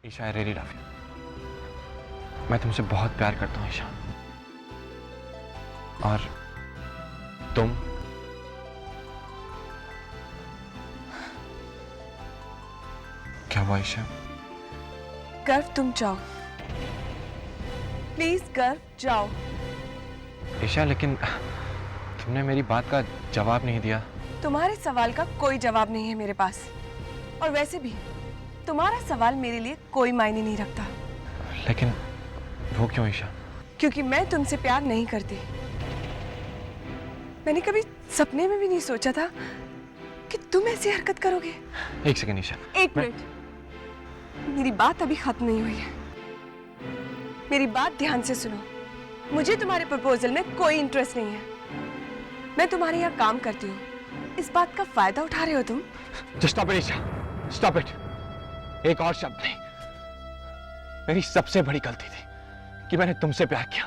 Isha, I really love you. मैं तुमसे बहुत प्यार करता हूँ ईशा। और तुम क्या हुआ ईशा? गर्व तुम जाओ, प्लीज गर्व जाओ। ईशा, लेकिन तुमने मेरी बात का जवाब नहीं दिया। तुम्हारे सवाल का कोई जवाब नहीं है मेरे पास, और वैसे भी तुम्हारा सवाल मेरे लिए कोई मायने नहीं रखता। लेकिन वो क्यों ईशा? क्योंकि मैं तुमसे प्यार नहीं करती। मैंने कभी सपने में भी नहीं सोचा था कि तुम ऐसी हरकत करोगे। एक सेकंड ईशा। एक मिनट, मेरी बात अभी खत्म नहीं हुई है। मेरी बात ध्यान से सुनो। मुझे तुम्हारे प्रपोजल में कोई इंटरेस्ट नहीं है। मैं तुम्हारे यहाँ काम करती हूँ, इस बात का फायदा उठा रहे हो तुम। Just stop it, Isha, stop it। एक और शब्द नहीं। मेरी सबसे बड़ी गलती थी कि मैंने तुमसे प्यार किया,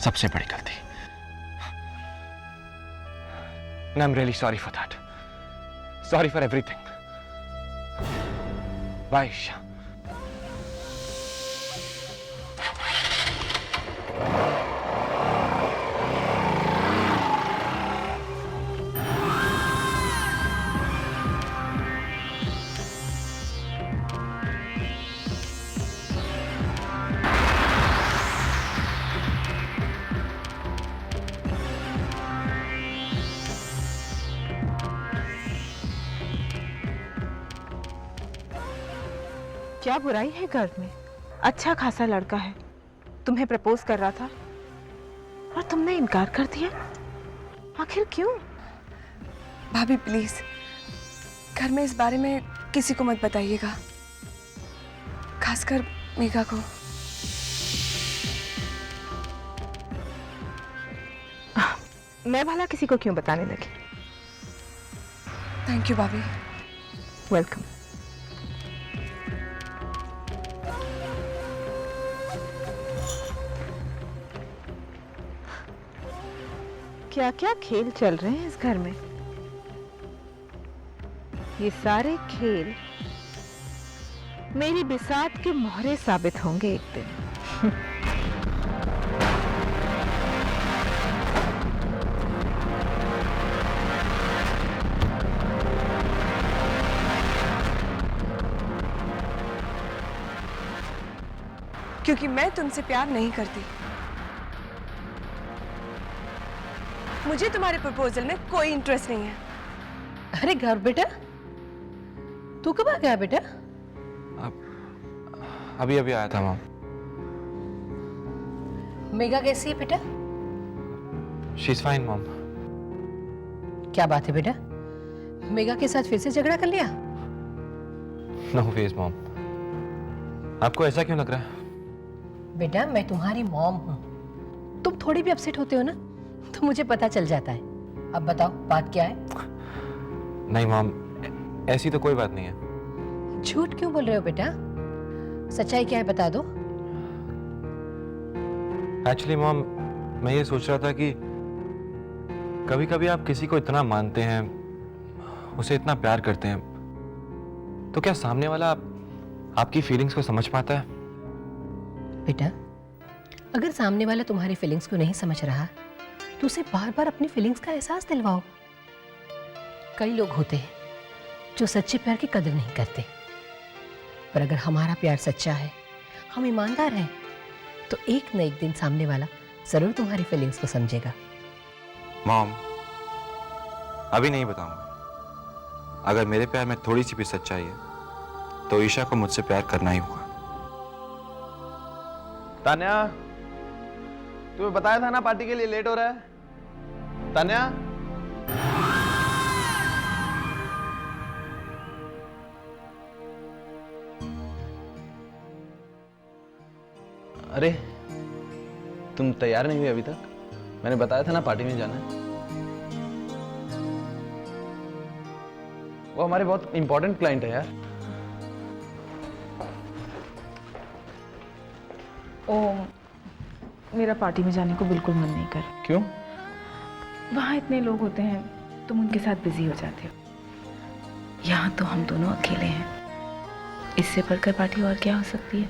सबसे बड़ी गलती। And I'm really sorry for that. Sorry for everything. Bye, Isha. क्या बुराई है गर्व में? अच्छा खासा लड़का है, तुम्हें प्रपोज कर रहा था और तुमने इनकार कर दिया। आखिर क्यों? भाभी प्लीज, घर में इस बारे में किसी को मत बताइएगा, खासकर मेघा को। मैं भला किसी को क्यों बताने लगी? थैंक यू भाभी। वेलकम। क्या क्या खेल चल रहे हैं इस घर में? ये सारे खेल मेरी बिसात के मोहरे साबित होंगे एक दिन। क्योंकि मैं तुमसे प्यार नहीं करती। मुझे तुम्हारे प्रपोजल में कोई इंटरेस्ट नहीं है। अरे घर बेटा, तू कब आ गया बेटा? अभी अभी आया था माँ। मेघा कैसी है बेटा? She's fine, mom. क्या बात है बेटा, मेघा के साथ फिर से झगड़ा कर लिया? No ways, mom. आपको ऐसा क्यों लग रहा है? बेटा मैं तुम्हारी मॉम हूँ, तुम थोड़ी भी अपसेट होते हो ना तो मुझे पता चल जाता है। अब बताओ बात क्या है? नहीं मॉम, ऐसी तो कोई बात नहीं है। झूठ क्यों बोल रहे हो बेटा? सच्चाई क्या है बता दो। एक्चुअली मॉम, मैं ये सोच रहा था कि कभी कभी आप किसी को इतना मानते हैं, उसे इतना प्यार करते हैं, तो क्या सामने वाला आपकी फीलिंग्स को समझ पाता है? बेटा अगर सामने वाला तुम्हारी फीलिंग्स को नहीं समझ रहा तो उसे बार बार अपनी फीलिंग्स का एहसास दिलवाओ। कई लोग होते हैं जो सच्चे प्यार की कदर नहीं करते, पर अगर हमारा प्यार सच्चा है, हम ईमानदार हैं, तो एक न एक दिन सामने वाला जरूर तुम्हारी फीलिंग्स को समझेगा। मॉम, अभी नहीं बताऊंगा। अगर मेरे प्यार में थोड़ी सी भी सच्चाई है तो ईशा को मुझसे प्यार करना ही होगा। तान्या, तुम्हें बताया था ना पार्टी के लिए लेट हो रहा है। तान्या, अरे तुम तैयार नहीं हुई अभी तक? मैंने बताया था ना पार्टी में जाना है। वो हमारे बहुत इंपॉर्टेंट क्लाइंट है यार। ओम, मेरा पार्टी में जाने को बिल्कुल मन नहीं कर। क्यों? वहाँ इतने लोग होते हैं, तुम उनके साथ बिजी हो जाते हो। यहाँ तो हम दोनों अकेले हैं। इससे बढ़कर पार्टी और क्या हो सकती है।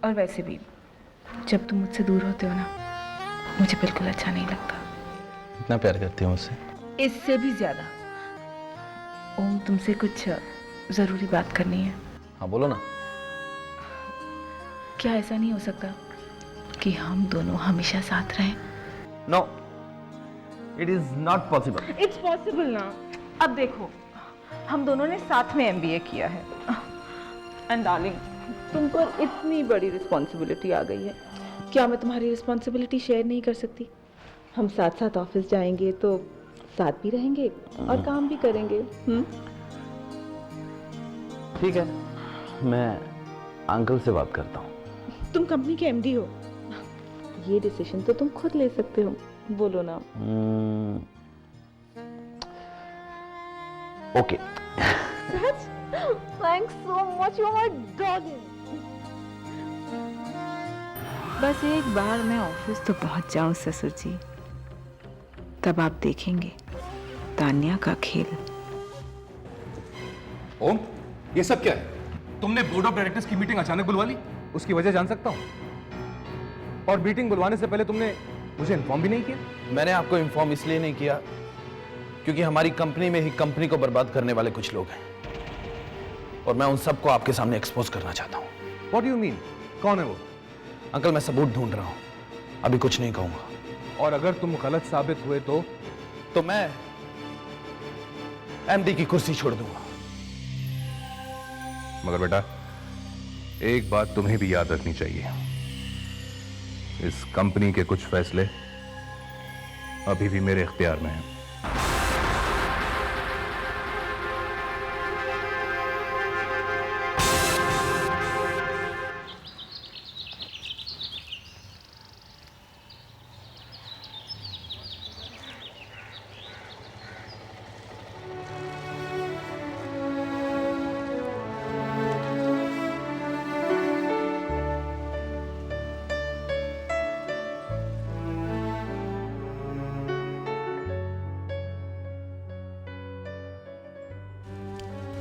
और वैसे भी जब तुम मुझसे दूर होते हो ना, मुझे बिल्कुल अच्छा नहीं लगता। इतना प्यार करती हूँ मुझसे? इससे भी ज्यादा। ओम, तुमसे कुछ जरूरी बात करनी है। हाँ बोलो ना। क्या ऐसा नहीं हो सकता कि हम दोनों हमेशा साथ रहें? No, it is not possible. It's possible ना। अब देखो, हम दोनों ने साथ में एमबीए किया है। एंड डार्लिंग, तुम पर इतनी बड़ी रिस्पॉन्सिबिलिटी आ गई है, क्या मैं तुम्हारी रिस्पॉन्सिबिलिटी शेयर नहीं कर सकती? हम साथ साथ ऑफिस जाएंगे तो साथ भी रहेंगे और काम भी करेंगे। ठीक है, मैं अंकल से बात करता हूँ। तुम कंपनी के एमडी हो, ये डिसीजन तो तुम खुद ले सकते हो। बोलो ना। Okay. Thanks so much, you are my darling. बस एक बार मैं ऑफिस तो पहुंच जाऊं ससुर जी, तब आप देखेंगे तान्या का खेल। ओम, ये सब क्या है? तुमने बोर्ड ऑफ डायरेक्टर्स की मीटिंग अचानक बुलवा ली। उसकी वजह जान सकता हूं? और मीटिंग बुलवाने से पहले तुमने मुझे इन्फॉर्म भी नहीं किया। मैंने आपको इन्फॉर्म इसलिए नहीं किया क्योंकि हमारी कंपनी में ही कंपनी को बर्बाद करने वाले कुछ लोग हैं और मैं उन सबको आपके सामने एक्सपोज करना चाहता हूं। What do you mean? कौन है वो? अंकल, मैं सबूत ढूंढ रहा हूं, अभी कुछ नहीं कहूंगा। और अगर तुम गलत साबित हुए तो मैं एमडी की कुर्सी छोड़ दूंगा। मगर बेटा, एक बात तुम्हें भी याद रखनी चाहिए, इस कंपनी के कुछ फैसले अभी भी मेरे इख्तियार में हैं।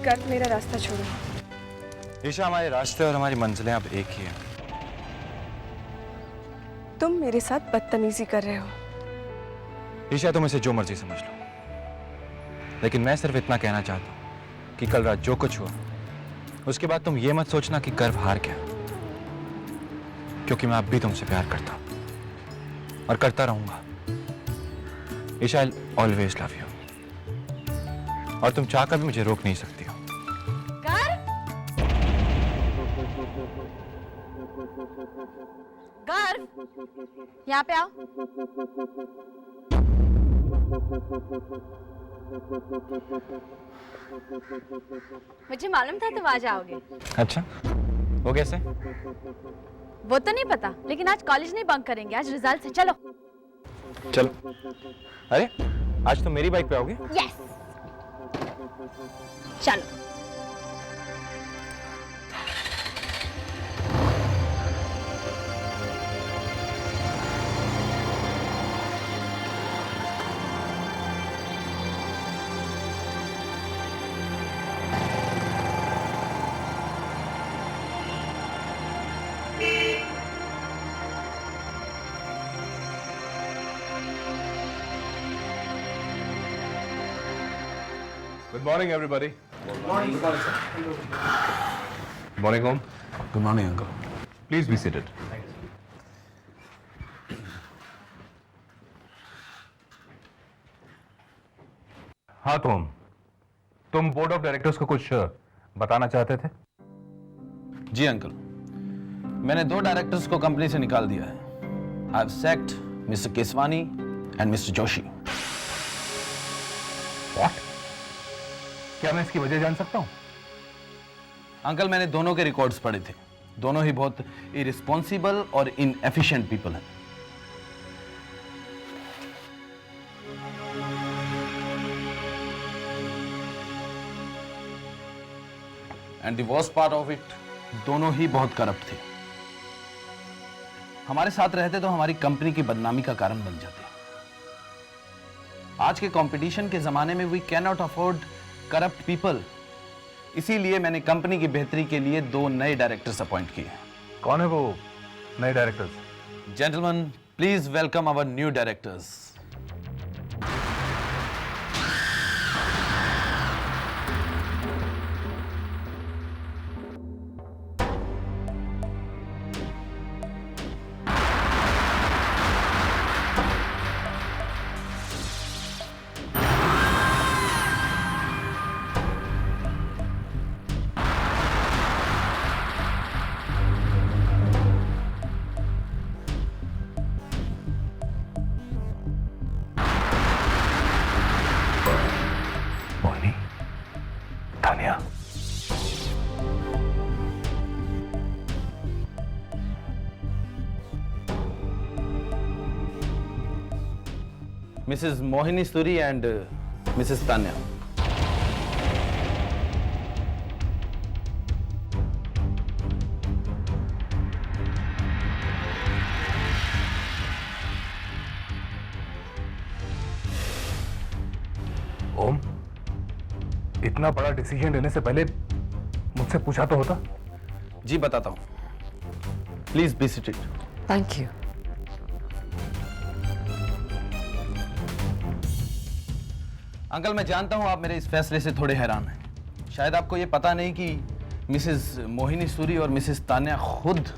गर्ग, मेरा रास्ता छोड़ो। ईशा, हमारे रास्ते और हमारी मंजिलें अब एक ही हैं। तुम मेरे साथ बदतमीजी कर रहे हो। ईशा, तुम इसे जो मर्जी समझ लो, लेकिन मैं सिर्फ इतना कहना चाहता हूं कि कल रात जो कुछ हुआ उसके बाद तुम ये मत सोचना कि गर्व हार गया, क्योंकि मैं अब भी तुमसे प्यार करता हूं और करता रहूंगा। Isha, I always love you और तुम चाहकर भी मुझे रोक नहीं सकती हो। गर्व, यहाँ पे आओ। मुझे मालूम था तुम आ जाओगे। अच्छा, वो कैसे? वो तो नहीं पता, लेकिन आज कॉलेज नहीं बंक करेंगे, आज रिजल्ट है। चलो चलो। अरे, आज तुम मेरी बाइक पे आओगे? यस, चलो। Good morning, everybody. Good morning. Good morning, Om. Good morning uncle. Please be seated. हाँ तुम बोर्ड ऑफ डायरेक्टर्स को कुछ बताना चाहते थे? जी अंकल, मैंने 2 डायरेक्टर्स को कंपनी से निकाल दिया है। I have sacked mister Keswani and mister Joshi. What? क्या मैं इसकी वजह जान सकता हूं? अंकल, मैंने दोनों के रिकॉर्ड्स पढ़े थे। दोनों ही बहुत इरिस्पॉन्सिबल और इनएफिशिएंट पीपल हैं। And the worst part of it, दोनों ही बहुत करप्ट थे। हमारे साथ रहते तो हमारी कंपनी की बदनामी का कारण बन जाते। आज के कंपटीशन के जमाने में we can not afford corrupt people. इसीलिए मैंने कंपनी की बेहतरी के लिए 2 नए डायरेक्टर्स अपॉइंट किए। कौन है वो नए directors? Gentleman, please welcome our new directors. Mohini, Tanya, Mrs. Mohini Suri and Mrs. Tanya. Om, इतना बड़ा डिसीजन लेने से पहले मुझसे पूछा तो होता। जी बताता हूं। Please be seated. Thank you. Uncle, मैं जानता हूं आप मेरे इस फैसले से थोड़े हैरान हैं। शायद आपको ये पता नहीं कि मिसेस मोहिनी सूरी और मिसेस तान्या खुद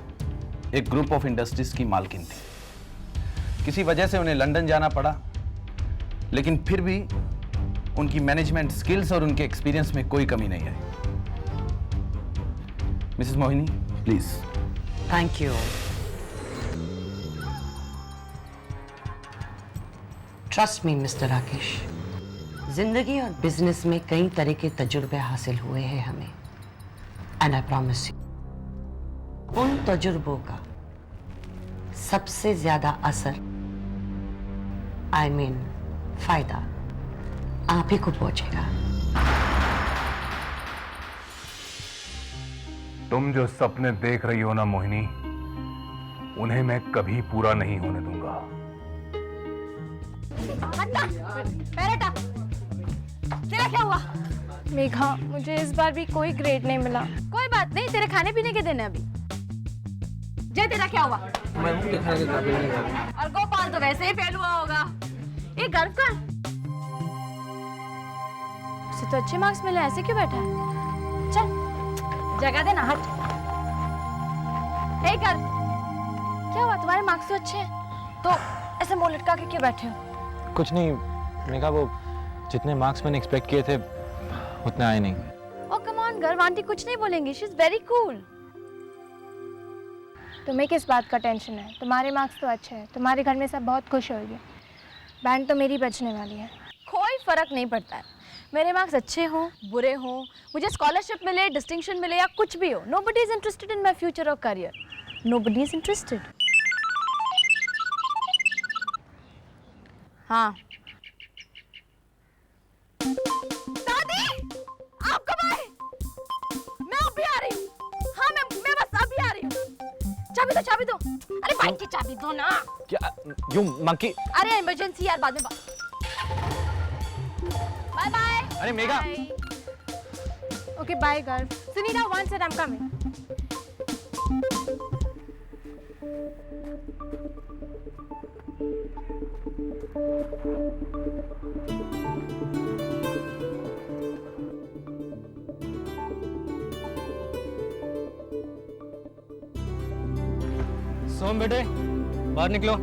एक ग्रुप ऑफ इंडस्ट्रीज की मालकिन थी। किसी वजह से उन्हें लंदन जाना पड़ा, लेकिन फिर भी उनकी मैनेजमेंट स्किल्स और उनके एक्सपीरियंस में कोई कमी नहीं आई। Mrs Mohini, please. Thank you. Trust me Mr Rakesh, जिंदगी और बिजनेस में कई तरह के तजुर्बे हासिल हुए हैं हमें, एंड आई प्रॉमिस यू उन तजुर्बों का सबसे ज्यादा असर, आई मीन फायदा, आप ही को पहुंचेगा। तुम जो सपने देख रही हो ना मोहिनी, उन्हें मैं कभी पूरा नहीं होने दूंगा। तेरा क्या हुआ? मेघा, मुझे इस बार भी कोई ग्रेड नहीं मिला। कोई बात नहीं, तेरे खाने पीने के दिन है अभी। जय, तेरा क्या हुआ? और गोपाल तो वैसे ही फेल हुआ होगा। ये गर्व कर। उसे तो अच्छे मार्क्स मिले, ऐसे क्यों बैठा है? चल जगह देना, हट। हे कर, क्या हुआ? तुम्हारे मार्क्स तो अच्छे हैं, तो ऐसे मुंह लटका के क्यों बैठे हो? कुछ नहीं मेघा, वो जितने मार्क्स मैंने एक्सपेक्ट किए थे उतने आए नहीं। ओ कम ऑन गर्व, आंटी कुछ नहीं बोलेंगी। She is very cool. तुम्हें किस बात का टेंशन है? तुम्हारे मार्क्स तो अच्छे हैं, तुम्हारे घर में सब बहुत खुश होंगे। बैंड तो मेरी बचने वाली है। कोई फर्क नहीं पड़ता है, मेरे मार्क्स अच्छे हों बुरे हों, मुझे स्कॉलरशिप मिले, डिस्टिंक्शन मिले या कुछ भी हो, nobody is interested in my future और करियर। Nobody is interested. हाँ दादी, आप कब आए? मैं अभी आ रही हूँ। हाँ मैं बस अभी आ रही हूँ। चाबी दो। अरे बाइक की चाबी दो ना। क्या यूं मंकी? अरे इमरजेंसी यार, बाद में बाय बाय। अरे Megha. Okay bye girl. Sunita, one second, I am coming. Som बेटे, बाहर निकलो।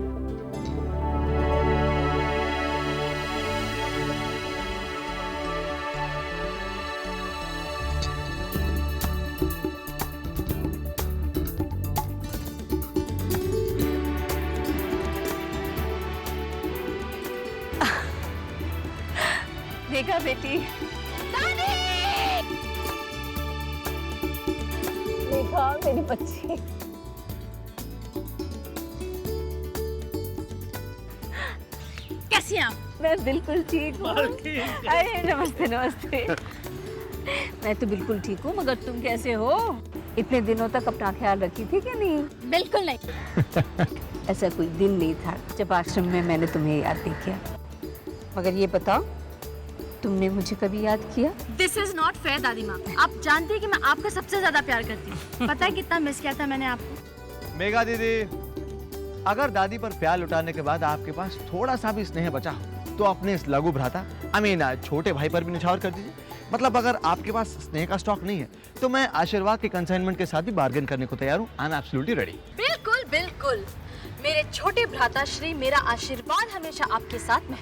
देखा बेटी? देखा मेरी बच्ची। कैसी हैं आप? मैं बिल्कुल ठीक हूँ। अरे नमस्ते नमस्ते। मैं तो बिल्कुल ठीक हूँ, मगर तुम कैसे हो? इतने दिनों तक अपना ख्याल रखी थी क्या नहीं? बिल्कुल नहीं। ऐसा कोई दिन नहीं था जब आश्रम में मैंने तुम्हें याद नहीं किया। मगर ये बताओ, तुमने मुझे कभी याद किया? दिस इज नॉट फेयर दादी माँ। आप जानती है कि मैं आपका सबसे ज्यादा प्यार करती हूँ। पता है कितना मिस किया था मैंने आपको। मेघा दीदी, अगर दादी पर प्यार लुटाने के बाद आपके पास थोड़ा सा भी स्नेह बचा तो अपने इस लघु भ्राता छोटे भाई पर भी निछावर कर दीजिए। मतलब अगर आपके पास स्नेह का स्टॉक नहीं है तो मैं आशीर्वाद के कंसाइनमेंट के साथ भी बार्गेन करने को तैयार हूँ। I am absolutely ready. बिल्कुल बिल्कुल मेरे छोटे भ्राता श्री, मेरा आशीर्वाद हमेशा आपके साथ में।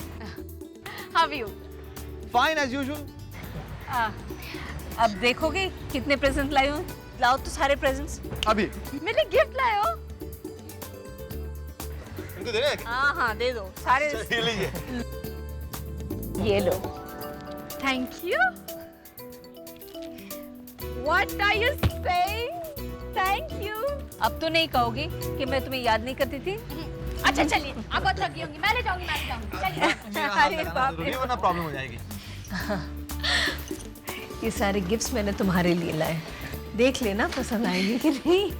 How you? Fine as usual. अब देखोगे कितने प्रेजेंट लाई हूँ। लाओ तो सारे प्रेजेंट्स। अभी मेरे गिफ्ट लाए हो? इनको देना है? हाँ हाँ दे दो सारे। ये लीजिए। ये लो। Thank you. What are you saying? Thank you. अब तो नहीं कहोगी कि मैं तुम्हें याद नहीं करती थी। अच्छा चलिए, आप बहुत थकी होंगी, मैं ले जाऊंगी, चलिए। अरे बाप रे, वरना प्रॉब्लम हो जाएगी। ये सारे गिफ्ट्स मैंने तुम्हारे लिए लाए, देख लेना पसंद आएंगे कि नहीं।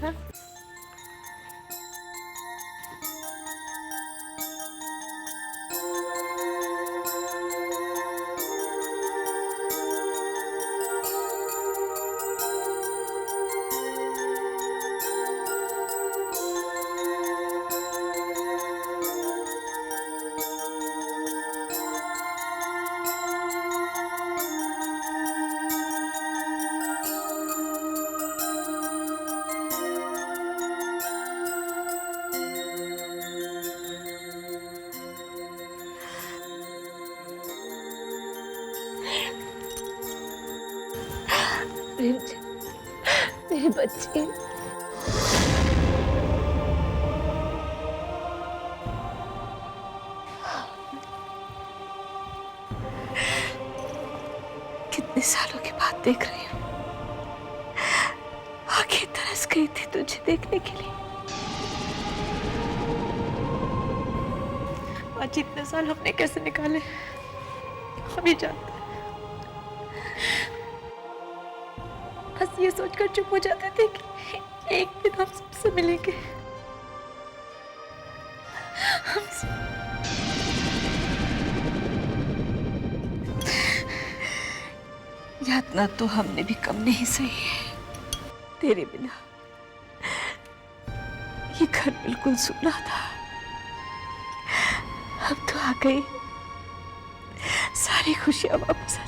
मेरे बच्चे, कितने सालों के बाद देख रही हूँ। आंखें तरस गई थी तुझे देखने के लिए। आज इतने साल हमने कैसे निकाले हम ही जानते हैं। बस ये सोचकर चुप हो जाते थे कि एक दिन हम सबसे मिलेंगे। यातना तो हमने भी कम नहीं सही है। तेरे बिना ये घर बिल्कुल सूना था। अब तो आ गई, सारी खुशियां वापस आ